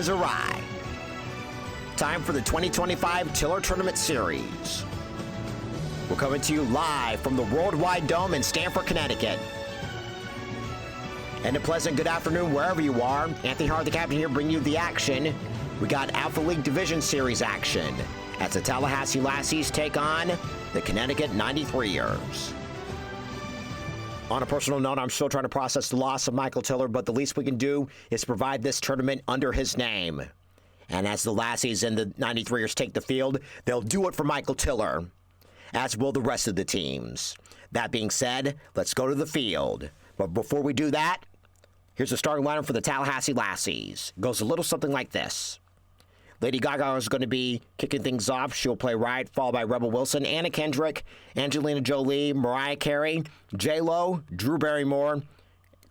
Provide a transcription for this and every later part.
has arrived. Time for the 2025 Tiller Tournament Series. We're coming to you live from the Worldwide Dome in Stamford, Connecticut. And a pleasant good afternoon wherever you are. Anthony Hart, the captain here, bringing you the action. We got Alpha League Division Series action as the Tallahassee Lassies take on the Connecticut 93ers. On a personal note, I'm still trying to process the loss of Michael Tiller, but the least we can do is provide this tournament under his name. And as the Lassies and the 93ers take the field, they'll do it for Michael Tiller, as will the rest of the teams. That being said, let's go to the field. But before we do that, here's the starting lineup for the Tallahassee Lassies. It goes a little something like this. Lady Gaga is going to be kicking things off. She'll play right, followed by Rebel Wilson, Anna Kendrick, Angelina Jolie, Mariah Carey, J-Lo, Drew Barrymore,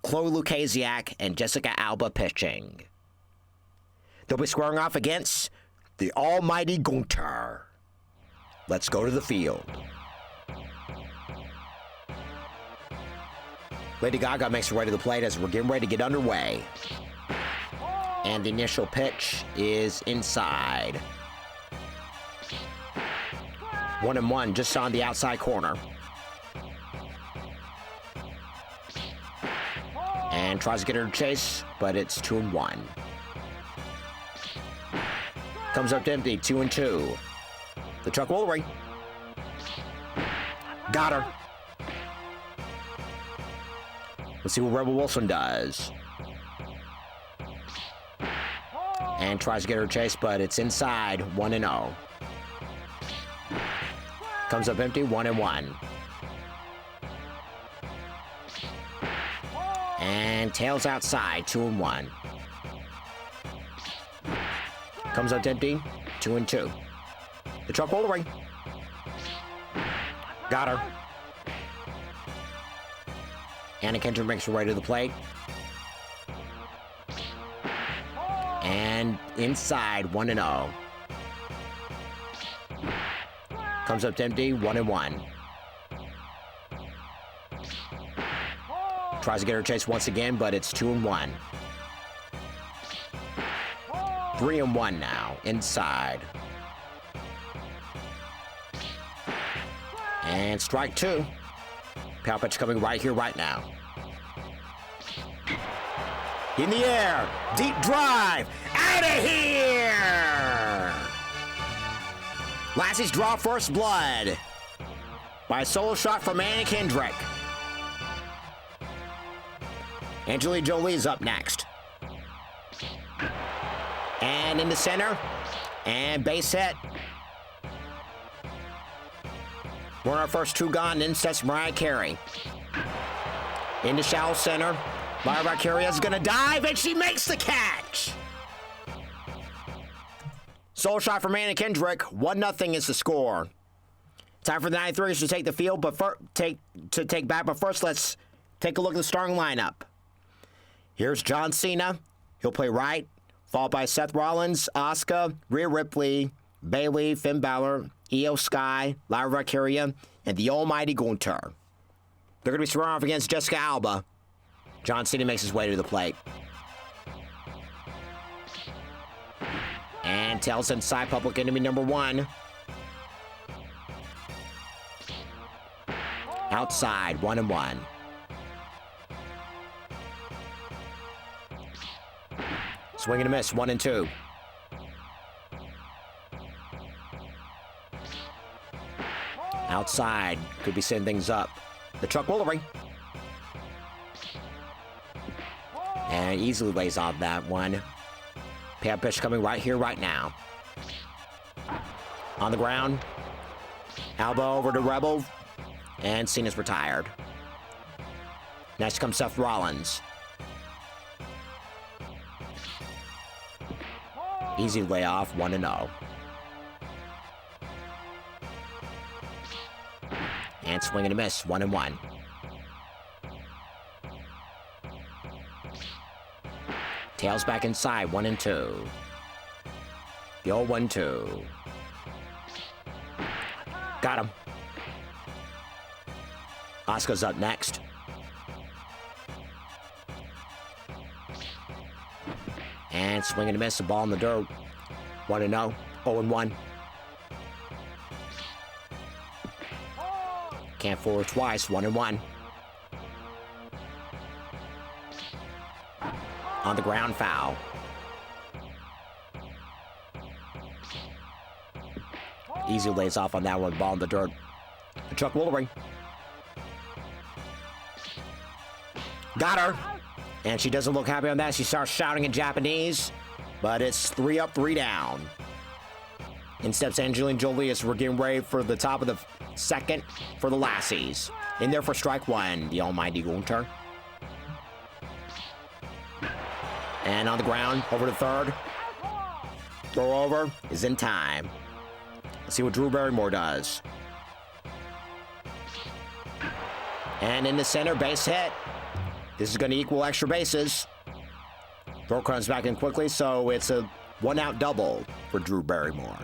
Chloe Lukasiak, and Jessica Alba pitching. They'll be squaring off against the almighty Gunther. Let's go to the field. Lady Gaga makes her way to the plate as we're getting ready to get underway. And the initial pitch is inside. 1-1, just on the outside corner. And tries to get her to chase, but it's 2-1. Comes up to empty, 2-2. The truck will ring. Got her. Let's see what Rebel Wilson does. And tries to get her chase, but it's inside, 1-0. Comes up empty, 1-1. And tails outside, 2-1. Comes up empty, 2-2. The truck will ring. Got her. Anna Kendrick makes her way to the plate. And inside, 1-0. Comes up to empty, 1-1. Tries to get her chase once again, but it's 2-1. 3-1 now, inside. And strike two. Power pitch coming right here, right now. In the air, deep drive, out of here! Lassies draw first blood by a solo shot from Anna Kendrick. Angelina Jolie's up next. And in the center, and base hit. We're on our first two gone, then sets Mariah Carey. Into shallow center. Mariah Carey is going to dive, and she makes the catch. Sole shot from Anna Kendrick. 1-0 is the score. Time for the 93ers to take the field, but take back. But first, let's take a look at the starting lineup. Here's John Cena. He'll play right, followed by Seth Rollins, Asuka, Rhea Ripley, Bayley, Finn Balor, Io Sky, Lyra Valkyria, and the almighty Gunther. They're going to be squaring off against Jessica Alba. John Cena makes his way to the plate. And tails inside public enemy number 1. Outside, 1-1. Swing and a miss, 1-2. Outside, could be setting things up. The truck will ring. And easily lays off that one. Power pitch coming right here, right now. On the ground. Alba over to Rebel. And Cena's retired. Next comes Seth Rollins. Easy lay off, 1-0. And swing and a miss, 1-1. Tails back inside, 1-2. The old 1-2. Got him. Asuka's up next. And swing and a miss, the ball in the dirt. 1-0, 0-1. Can't forward twice, 1-1. On the ground, foul. Easy lays off on that one, ball in the dirt. Chuck Woolery. Got her. And she doesn't look happy on that. She starts shouting in Japanese. But it's 3 up, 3 down. In steps Angeline Jolie as we're getting ready for the top of the second for the Lassies. In there for strike one, the almighty Gunter. And on the ground, over to third. Throw over is in time. Let's see what Drew Barrymore does. And in the center, base hit. This is going to equal extra bases. Throw comes back in quickly, so it's a 1-out double for Drew Barrymore.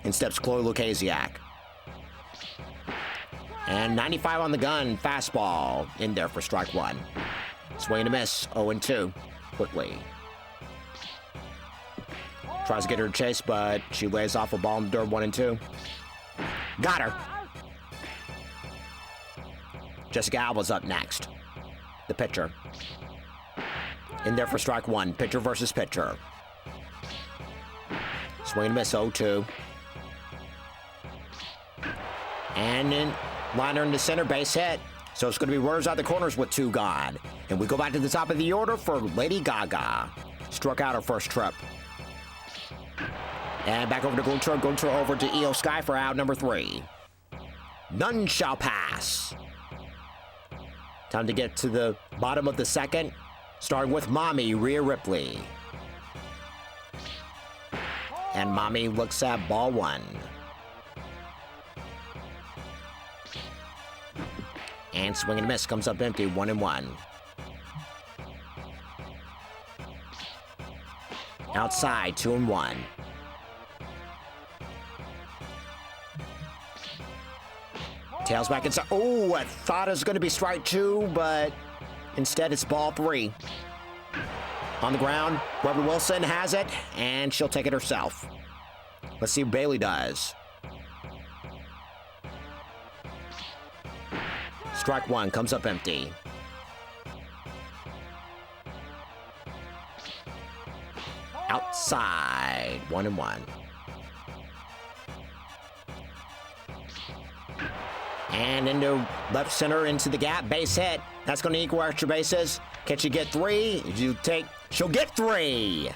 In steps Chloe Lukasiak. And 95 on the gun, fastball in there for strike one. Swing and a miss, 0-2, quickly. Tries to get her to chase, but she lays off a ball in the dirt, 1-2. Got her. Jessica Alba's up next. The pitcher. In there for strike one, pitcher versus pitcher. Swing and miss, 0-2. And in liner into center, base hit. So it's going to be runners out the corners with 2 gone. And we go back to the top of the order for Lady Gaga. Struck out her first trip. And back over to Gunter. Gunter over to Io Sky for out number 3. None shall pass. Time to get to the bottom of the second. Starting with Mommy, Rhea Ripley. And Mommy looks at ball 1. And swing and a miss, comes up empty, 1-1. Outside, 2-1. Tails back inside. Oh, I thought it was going to be strike 2, but instead it's ball 3. On the ground, Rebel Wilson has it, and she'll take it herself. Let's see what Bailey does. Strike 1 comes up empty. Outside, 1-1. And into left center, into the gap, base hit. That's going to equal extra bases. Can she get 3? She'll get 3.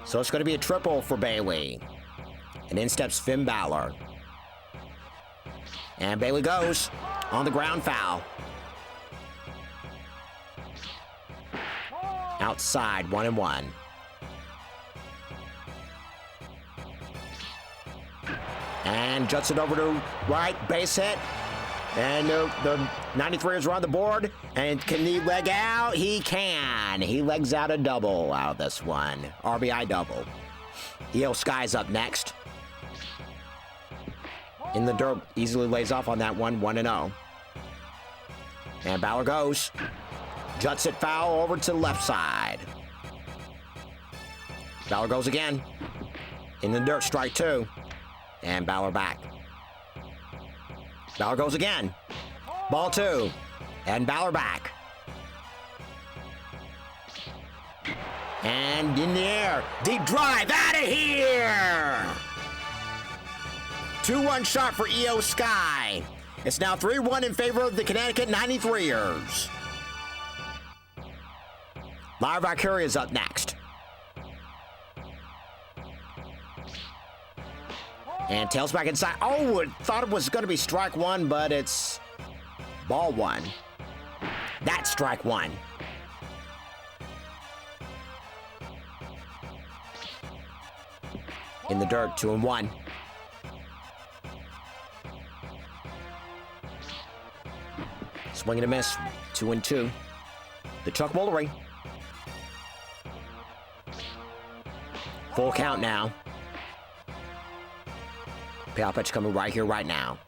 So it's going to be a triple for Bailey. And in steps Finn Balor. And Bailey goes on the ground, foul. Outside, 1-1. And juts it over to right, base hit. And the 93ers are on the board. And can he leg out? He can. He legs out a double out of this one. RBI double. Io Sky's up next. In the dirt, easily lays off on that one, 1-0. And Balor goes. Juts it foul over to the left side. Balor goes again. In the dirt, strike 2. And Balor back. Balor goes again. Ball 2. And Balor back. And in the air. Deep drive. Out of here! 2-1 shot for Io Sky. It's now 3-1 in favor of the Connecticut 93ers. Lyra Valkyria is up next. And tails back inside. Oh, I thought it was going to be strike 1, but it's ball 1. That's strike 1. In the dirt, 2-1. Swing and a miss, 2-2. The Chuck Woolery. Full count now. Payoff pitch coming right here, right now.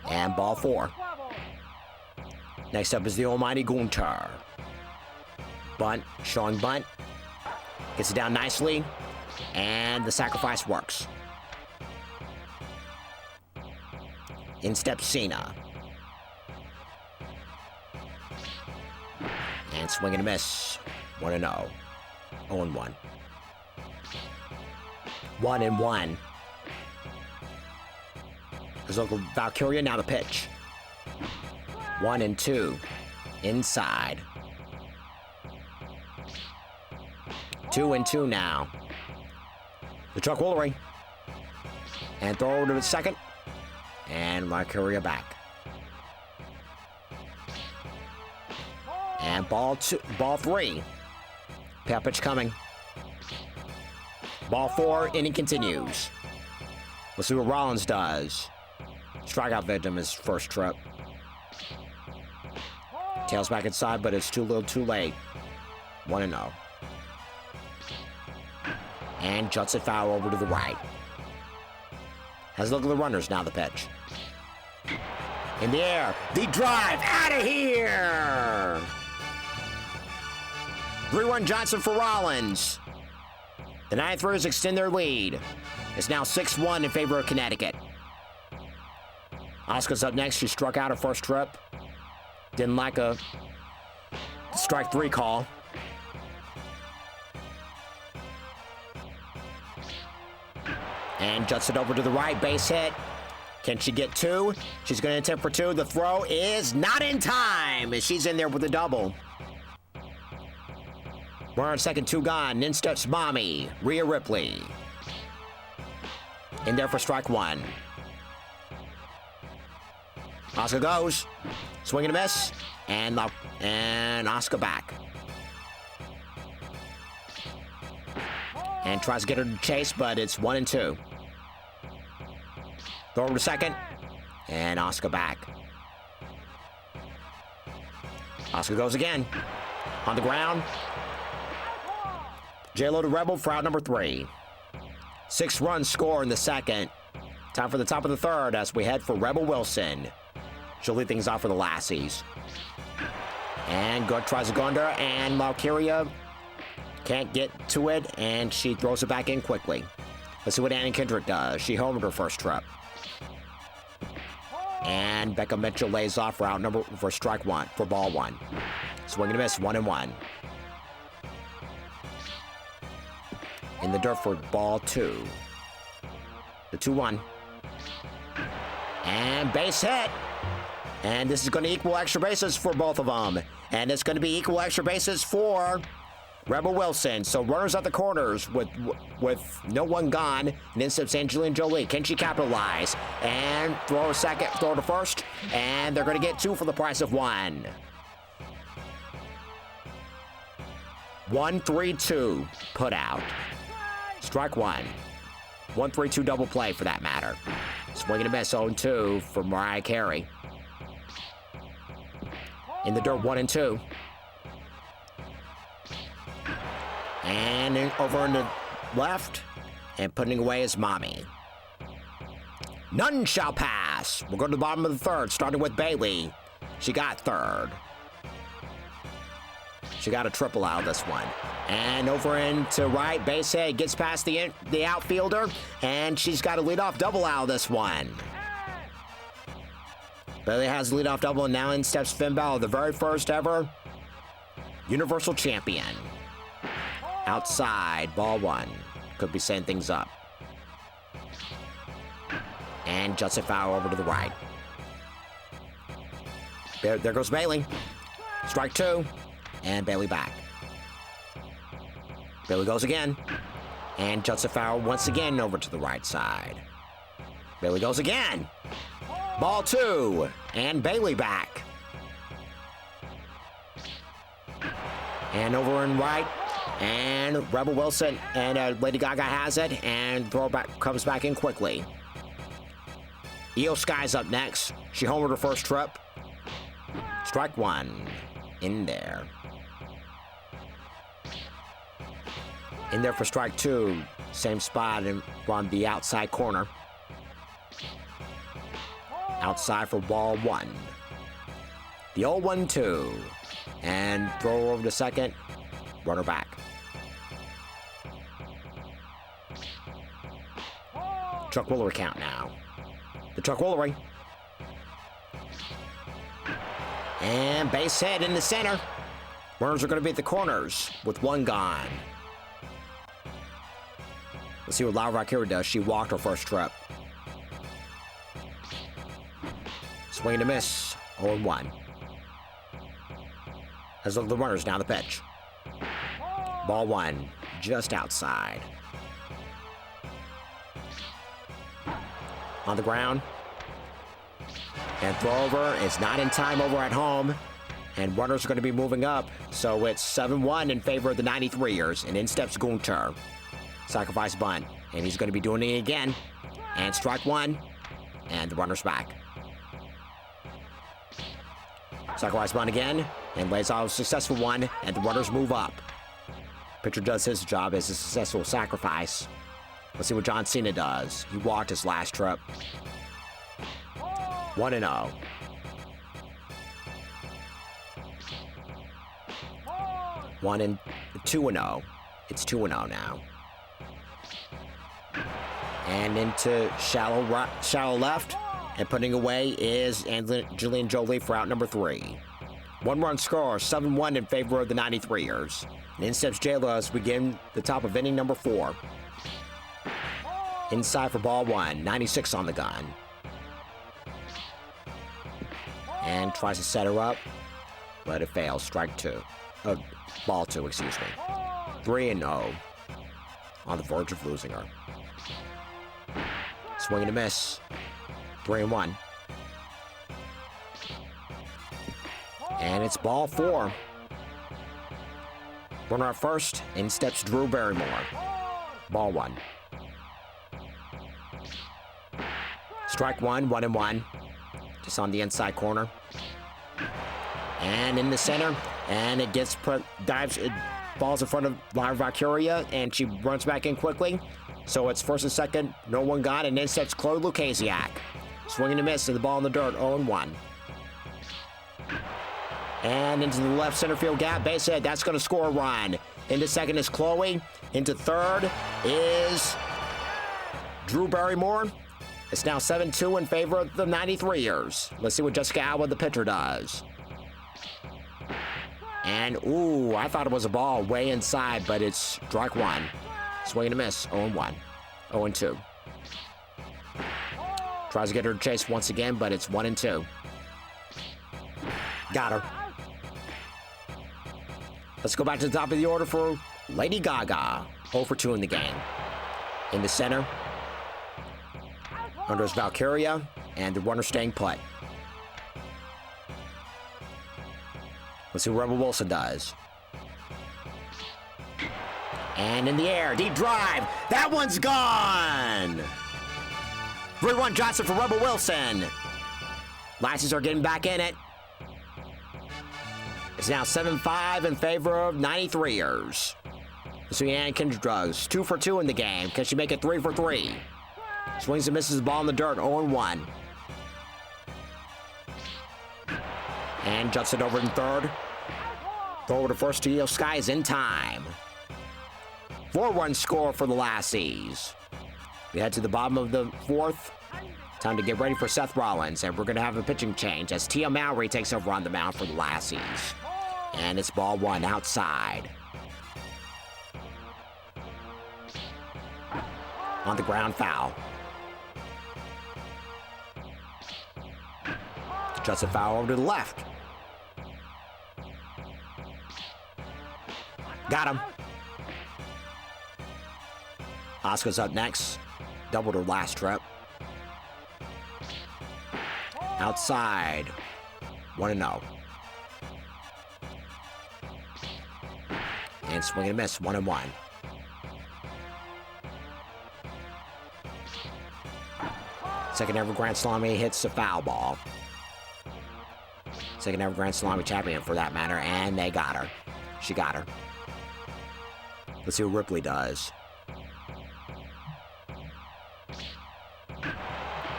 And ball 4. Next up is the almighty Gunter. bunt, showing bunt. Gets it down nicely, and the sacrifice works. In steps Cena. And swing and a miss. 1-0. 0-1. 1-1. His local Valkyria, now the pitch. 1-2. Inside. 2-2 now. The Chuck Woolery. And throw over to the second. And Valkyria back. And ball 3. Payout pitch coming. Ball 4, inning continues. We'll see what Rollins does. Strikeout victim his first trip. Tails back inside, but it's too little too late. 1-0. And juts it foul over to the right. Has a look at the runners, now the pitch. In the air, the drive, out of here! 3-1 Johnson for Rollins. The 93ers extend their lead. It's now 6-1 in favor of Connecticut. Oscar's up next. She struck out her first trip. Didn't like a strike 3 call. And juts it over to the right, base hit. Can she get 2? She's going to attempt for 2. The throw is not in time, as she's in there with a double. We're on second, 2 gone. In steps Mommy, Rhea Ripley. In there for strike 1. Oscar goes. Swing and a miss. And Oscar back. And tries to get her to chase, but it's 1-2. Throw over to second. And Oscar back. Oscar goes again. On the ground. J-Lo to Rebel for out number 3. 6-run score in the second. Time for the top of the third as we head for Rebel Wilson. She'll lead things off for the Lassies. And good tries to go under, and Valkyria can't get to it, and she throws it back in quickly. Let's see what Annie Kendrick does. She homered her first trip. And Becca Mitchell lays off for strike 1, for ball 1. Swing and a miss, 1-1. In the dirt for ball 2. The 2-1. And base hit. And this is going to equal extra bases for both of them. And it's going to be equal extra bases for Rebel Wilson. So runners at the corners with no one gone. And in steps Angelina Jolie. Can she capitalize? And throw a second, throw to first. And they're going to get 2 for the price of 1. 1-3-2 put out. Strike 1. 1-3-2 double play for that matter. Swing and a miss, 0-2 for Mariah Carey. In the dirt, 1-2. And over in the left. And putting away is Mommy. None shall pass. We'll go to the bottom of the third, starting with Bailey. She got third. She got a triple out of this one. And over into right, base hit, gets past the outfielder, and she's got a leadoff double out of this one. Bailey has a leadoff double, and now in steps Finn Balor, the very first ever Universal Champion. Outside, ball 1. Could be setting things up. And juts it foul over to the right. There goes Bailey. Strike 2. And Bailey back. Bailey goes again. And juts it foul once again over to the right side. Bailey goes again. Ball 2. And Bailey back. And over in right. And Rebel Wilson and Lady Gaga has it. And throw back comes back in quickly. Io Sky's up next. She homered her first trip. Strike 1. In there. In there for strike 2. Same spot on the outside corner. Outside for ball 1. The 0-1-2. And throw over to second. Runner back. Chuck Woolery count now. The Chuck Woolery. And base hit in the center. Runners are going to be at the corners with one gone. Let's see what Laura Valkyria does. She walked her first trip. Swing and a miss. 0-1. As look at the runners, now the pitch. Ball one, just outside. On the ground. And throw over is not in time over at home. And runners are going to be moving up. So it's 7-1 in favor of the 93ers. And in steps Gunter. Sacrifice bunt. And he's going to be doing it again. And strike one. And the runner's back. Sacrifice bunt again. And lays off a successful one. And the runners move up. Pitcher does his job as a successful sacrifice. Let's see what John Cena does. He walked his last trip. 1-0. One and 2-0. It's 2-0 now. And into shallow left. And putting away is Julian Jolie for out number 3. 1-run score, 7-1 in favor of the 93ers. And in steps J-Lo as we begin the top of inning number 4. Inside for ball one, 96 on the gun. And tries to set her up, but it fails. Strike two. Ball two, excuse me. 3-0. On the verge of losing her. Swing and a miss. 3-1. And it's ball 4. Runner at first, in steps Drew Barrymore. Ball 1. Strike 1, 1-1. Just on the inside corner. And in the center. And it gets dives, it falls in front of Laura Valkyria, and she runs back in quickly. So it's first and second, no one got, and in steps Chloe Lukasiak. Swing and a miss, and the ball in the dirt, 0-1. And into the left center field gap, base hit, that's going to score a run. Into second is Chloe. Into third is Drew Barrymore. It's now 7-2 in favor of the 93ers. Let's see what Jessica Alba, the pitcher, does. And, ooh, I thought it was a ball way inside, but it's strike one. Swing and a miss, 0-1. 0-2. Tries to get her to chase once again, but it's 1-2. Got her. Let's go back to the top of the order for Lady Gaga. 0-2 in the game. In the center, under is Valkyria, and the runner staying put. Let's see what Rebel Wilson does. And in the air, deep drive. That one's gone. 3-1 Johnson for Rebel Wilson. Lassies are getting back in it. It's now 7-5 in favor of 93ers. Let's see what Ann Kendrick does. 2-2 in the game. Can she make it 3-3? Swings and misses the ball in the dirt, 0-1. And jumps it over in third. Throw over to first to Eo Sky is in time. 4-1 score for the Lassies. We head to the bottom of the fourth. Time to get ready for Seth Rollins, and we're going to have a pitching change as Tia Mowry takes over on the mound for the Lassies. And it's ball one outside. On the ground, foul. Just a foul over to the left. Got him. Oscar's up next. Doubled her last trip. Outside. 1-0. And swing and miss. 1-1. Second ever Grand Salami hits a foul ball. Second ever Grand Salami champion for that matter, and they got her. She got her. Let's see what Ripley does.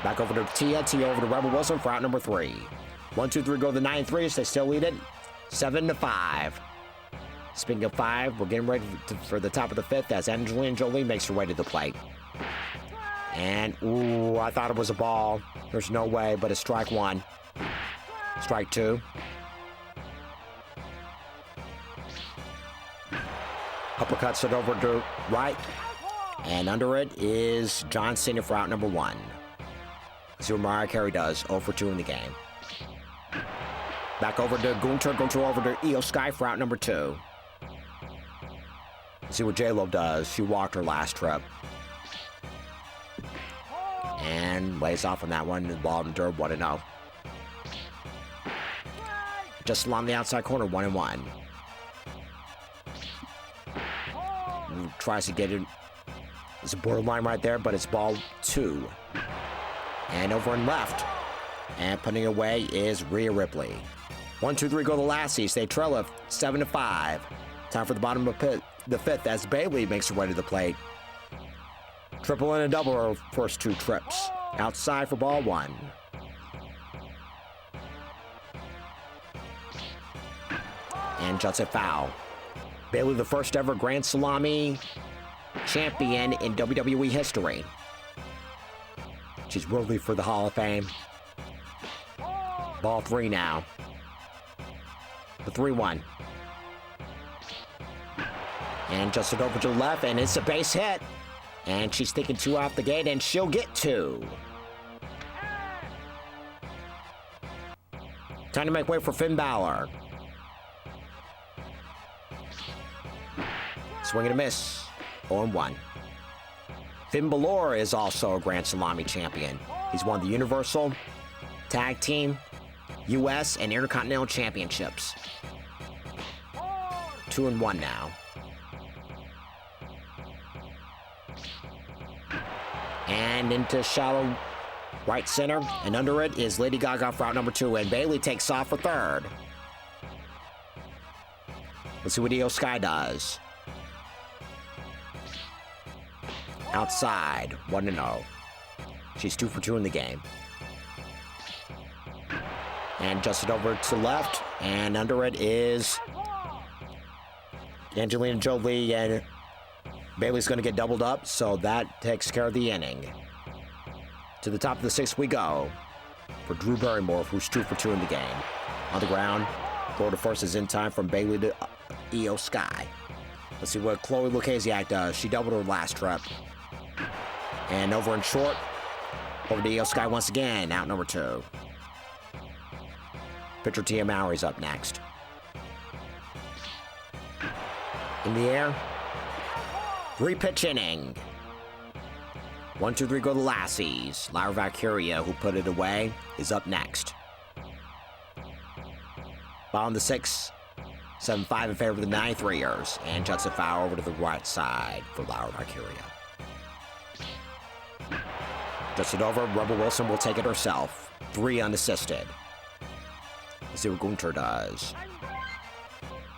Back over to Tia. Tia over to Rebel Wilson for out number 3. 1-2-3 go to the 93s. They still lead it 7-5. Speaking of 5, we're getting ready for the top of the 5th as Angelina Jolie makes her way to the plate. And, ooh, I thought it was a ball. There's no way, but it's strike 1. Strike 2. Uppercuts it over to right. And under it is John Cena for out number 1. Let's see what Mariah Carey does. 0 for 2 in the game. Back over to Gunther. Gunther over to Io Sky for out number 2. Let's see what J-Lo does. She walked her last trip. And lays off on that one. The ball in the dirt, 1-0. Just along the outside corner, 1-1. Tries to get it. It's a borderline right there, but it's ball 2. And over and left. And putting away is Rhea Ripley. 1, 2, 3 go the Lassies. They trail it 7-5. Time for the bottom of the 5th as Bayley makes her way to the plate. Triple and a double her first 2 trips. Outside for ball 1. And just a foul. Bayley, the first ever Grand Salami champion in WWE history. She's worthy for the Hall of Fame. Ball 3 now. The 3-1. And just it over to the left, and it's a base hit. And she's thinking 2 off the gate, and she'll get 2. Time to make way for Finn Balor. Swing and a miss. 0-1. Finn Balor is also a Grand Salami champion. He's won the Universal, Tag Team, U.S., and Intercontinental Championships. 2-1 now. And into shallow right center, and under it is Lady Gaga for out number 2, and Bayley takes off for 3rd. Let's see what Io Sky does. Outside, 1-0. She's 2 for 2 in the game. And just it over to left, and under it is Angelina Jolie, and Bayley's going to get doubled up, so that takes care of the inning. To the top of the 6th we go for Drew Barrymore, who's 2 for 2 in the game. On the ground, throw to first is in time from Bayley to Io Sky. Let's see what Chloe Lucasiak does. She doubled her last trip. And over and short, over to Io Sky once again, out number 2. Pitcher Tia Mowry's up next. In the air, 3-pitch inning. 1, 2, 3 go the Lassies. Lyra Valkyria, who put it away, is up next. Bottom of the 6th, 7-5 in favor of the 93ers. And Judson foul over to the right side for Lyra Valkyria. Just it over, Rebel Wilson will take it herself. 3 unassisted. Let's see what Gunther does.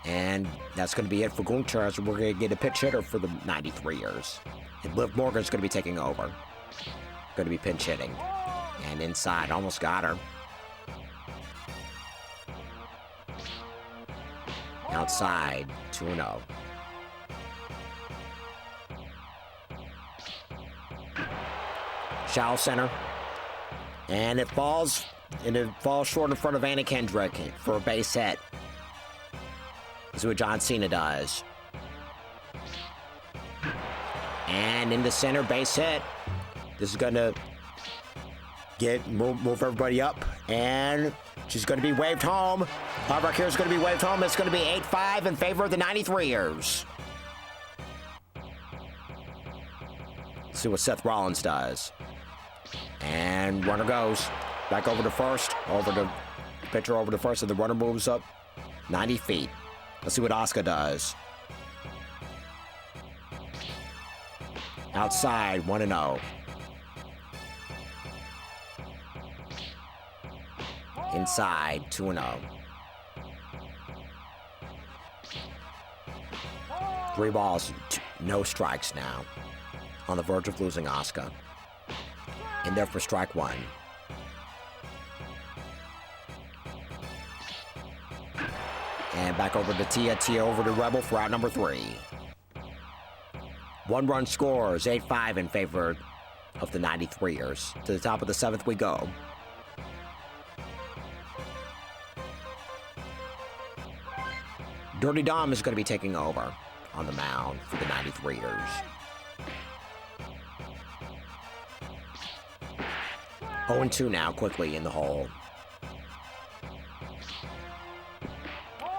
And that's going to be it for Gunther, as we're going to get a pitch hitter for the 93ers. And Liv Morgan's going to be taking over. Going to be pinch hitting. And inside, almost got her. Outside, 2-0. Shallow center. And it falls short in front of Anna Kendrick for a base hit. This is what John Cena does. And in the center, base hit. This is going to move everybody up. And she's going to be waved home. Barbara Keir's going to be waved home. It's going to be 8-5 in favor of the 93ers. Let's see what Seth Rollins does. And runner goes. Back over to first. Pitcher over to first, and the runner moves up 90 feet. Let's see what Asuka does. Outside, 1-0. Inside, 2-0. 3 balls, no strikes now. On the verge of losing Asuka. In there for strike 1. And back over to Tia. Tia over to Rebel for out number 3. 1-run scores, 8-5 in favor of the 93ers. To the top of the 7th we go. Dirty Dom is going to be taking over on the mound for the 93ers. 0-2 now, quickly in the hole.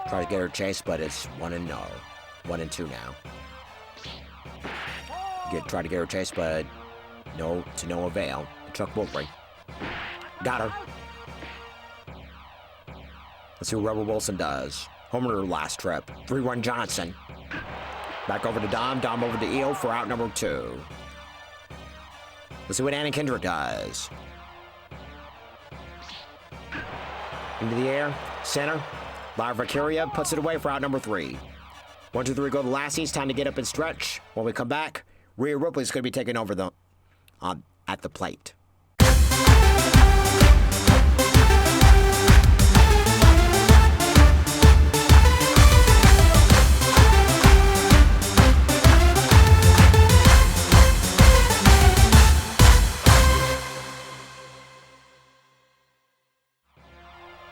Try to get her chase, but it's 1-0. 1-2 now. Try to get her chase, but no avail. Chuck Wolfrey. Got her. Let's see what Rebel Wilson does. Homer last trip. 3-1 Johnson. Back over to Dom. Dom over to Eel for out number 2. Let's see what Anna Kendrick does. Into the air. Center. Lara Vacaria puts it away for out number 3. 1, 2, 3 go to Lassies. Time to get up and stretch. When we come back, Rhea Ripley's going to be taking over at the plate.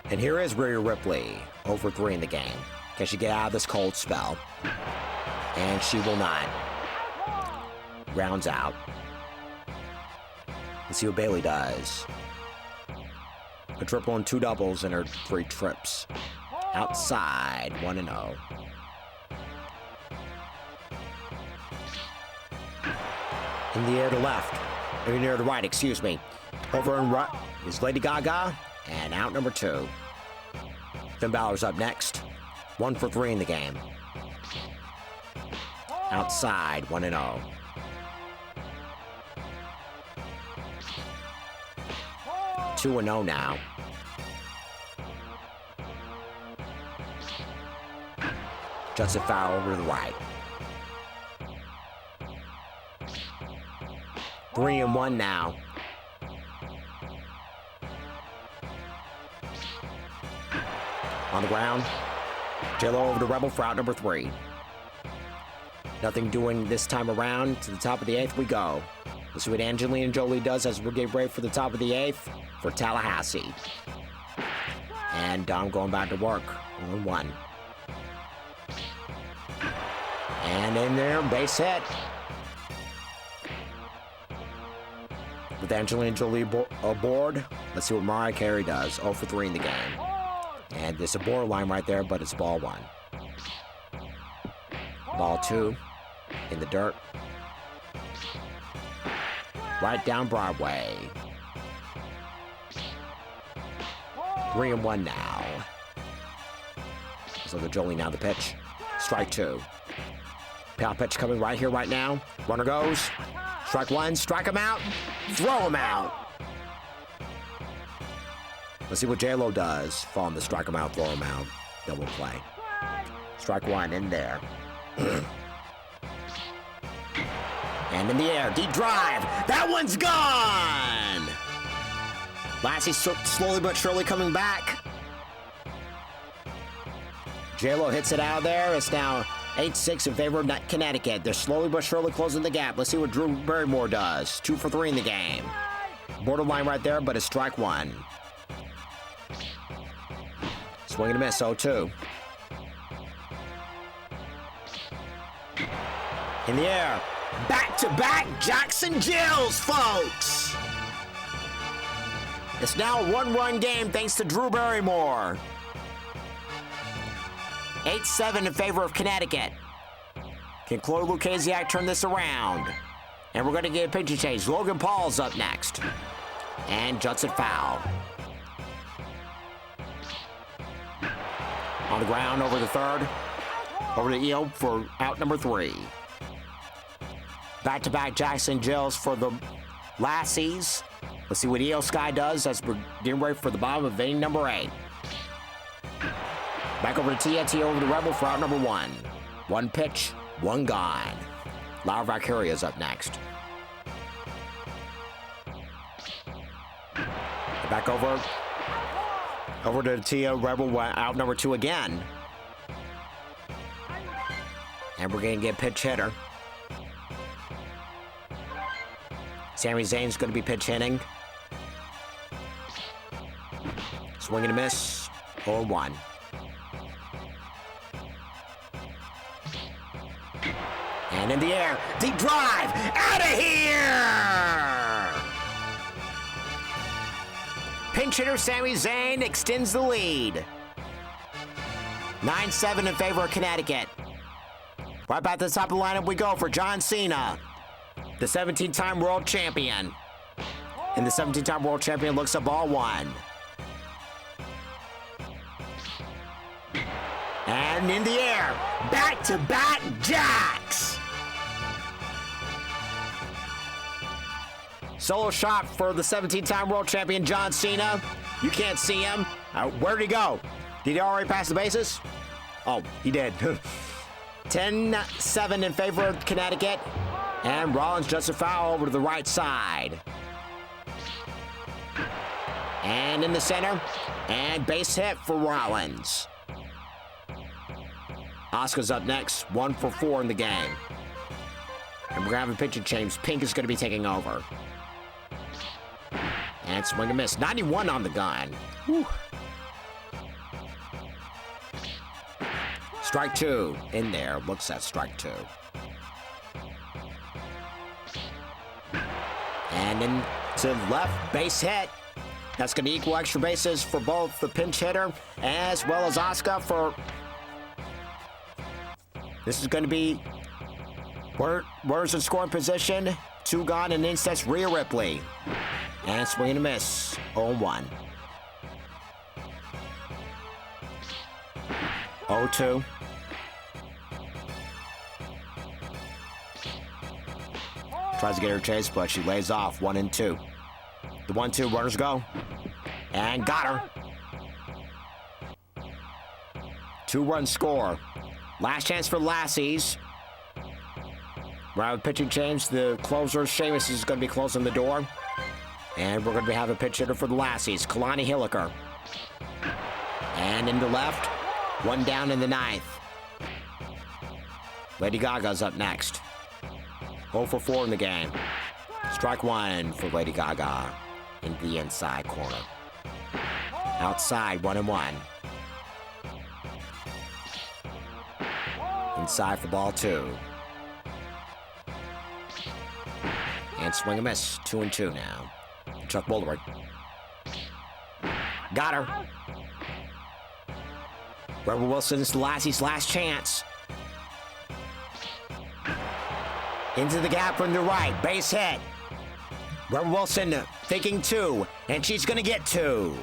And here is Rhea Ripley, over 3 in the game. Can she get out of this cold spell? And she will not. Rounds out. Let's see what Bailey does. A triple and 2 doubles in her 3 trips. Outside, 1-0. In the air to left. In the air to right, excuse me. Over and right is Lady Gaga. And out number 2. Finn Balor's up next. 1 for 3 in the game. Outside, 1-0. Two and 0 now. Just a foul over to the right. 3-1 now. On the ground. J-Lo over to Rebel for out number 3. Nothing doing this time around. To the top of the 8th we go. Let's see what Angelina Jolie does as we get ready for the top of the 8th for Tallahassee. And Dom going back to work. 1-1. And in there, base hit. With Angelina Jolie aboard, let's see what Mariah Carey does. 0 for 3 in the game. And there's a borderline right there, but it's ball 1. Ball 2 in the dirt. Right down Broadway. 3-1 now. So the Jolie now the pitch. Strike 2. Power pitch coming right here, right now. Runner goes. Strike 1. Strike him out. Throw him out. Let's see what J-Lo does. Fall on the strike him out, throw him out. Double play. Strike 1 in there. And in the air, deep drive. That one's gone! Lassie slowly but surely coming back. J-Lo hits it out of there. It's now 8-6 in favor of Connecticut. They're slowly but surely closing the gap. Let's see what Drew Barrymore does. 2 for 3 in the game. Borderline right there, but it's strike 1. Swing and a miss, 0-2. In the air. Back-to-back Jackson Jills, folks! It's now a 1-run game thanks to Drew Barrymore. 8-7 in favor of Connecticut. Can Chloe Lucasiak turn this around? And we're going to get a pitching change. Logan Paul's up next. And Judson foul. On the ground, over the 3rd. Over to Eel for out number 3. Back-to-back Jackson Jills for the Lassies. Let's see what Eel Sky does as we're getting ready for the bottom of inning number 8. Back over to Tia. Tia over to Rebel for out number 1. 1 pitch, 1 gone. Lara Valkyria's up next. Back over to Tia. Rebel out number 2 again. And we're going to get pitch hitter. Sami Zayn's going to be pitch hitting. Swing and a miss. 0-1. And in the air, deep drive, out of here! Pinch hitter Sami Zayn extends the lead. 9-7 in favor of Connecticut. Right back to the top of the lineup we go for John Cena, the 17-time world champion. And the 17-time world champion looks at ball one. And in the air, back-to-back jacks. Solo shot for the 17-time world champion John Cena. You can't see him. Where did he go? Did he already pass the bases? Oh, he did. 10-7 in favor of Connecticut. And Rollins just a foul over to the right side. And in the center. And base hit for Rollins. Oscar's up next, 1 for 4 in the game. And we're going to have a pitching change. Pink is going to be taking over. And swing and miss. 91 on the gun. Whew. Strike two in there. Looks at strike two. And then to left, base hit. That's going to equal extra bases for both the pinch hitter as well as Oscar for... This is going to be runners in scoring position. 2 gone and in sets Rhea Ripley. And swing and a miss. 0-1. 0-2. Tries to get her chase, but she lays off 1 and 2. The 1-2 runners go. And got her. 2-run score. Last chance for Lassies. Round pitching change. The closer, Sheamus, is going to be closing the door. And we're going to have a pitch hitter for the Lassies, Kalani Hilliker. And into left. 1 down in the 9th. Lady Gaga's up next. 0 for 4 in the game. Strike 1 for Lady Gaga in the inside corner. Outside, 1 and 1. Inside for ball 2. And swing and miss. 2 and 2 now. Chuck Woolery. Got her. Rebel Wilson's the Lassie's last chance. Into the gap from the right. Base hit. Rebel Wilson thinking 2. And she's going to get 2.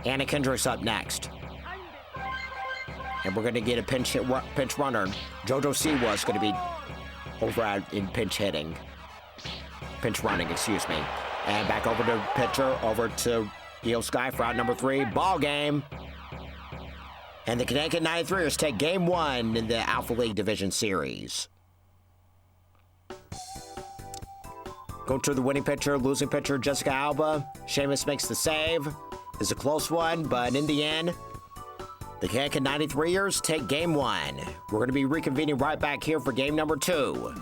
Anna Kendrick's up next. And we're going to get a pinch runner. JoJo Siwa is going to be over in pinch hitting. Pinch running, excuse me. And back over to pitcher, over to Io Sky for out number 3. Ball game. And the Connecticut 93ers take game 1 in the Alpha League Division Series. Go to the winning pitcher, losing pitcher, Jessica Alba. Sheamus makes the save. It's a close one, but in the end, the Connecticut 93ers take game 1. We're going to be reconvening right back here for game number 2.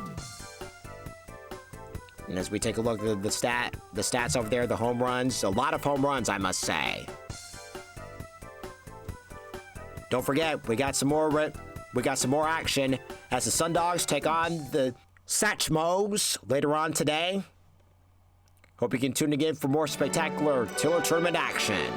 And as we take a look at the stats over there, the home runs, a lot of home runs, I must say. Don't forget, we got some more action as the Sundogs take on the Satchmos later on today. Hope you can tune in for more spectacular Tiller Tournament action.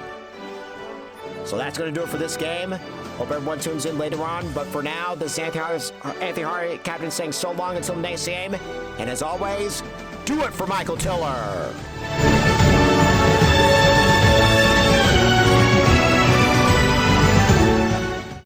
So that's going to do it for this game. Hope everyone tunes in later on. But for now, this is Anthony Hart, captain, saying so long until the next game. And as always, do it for Michael Tiller.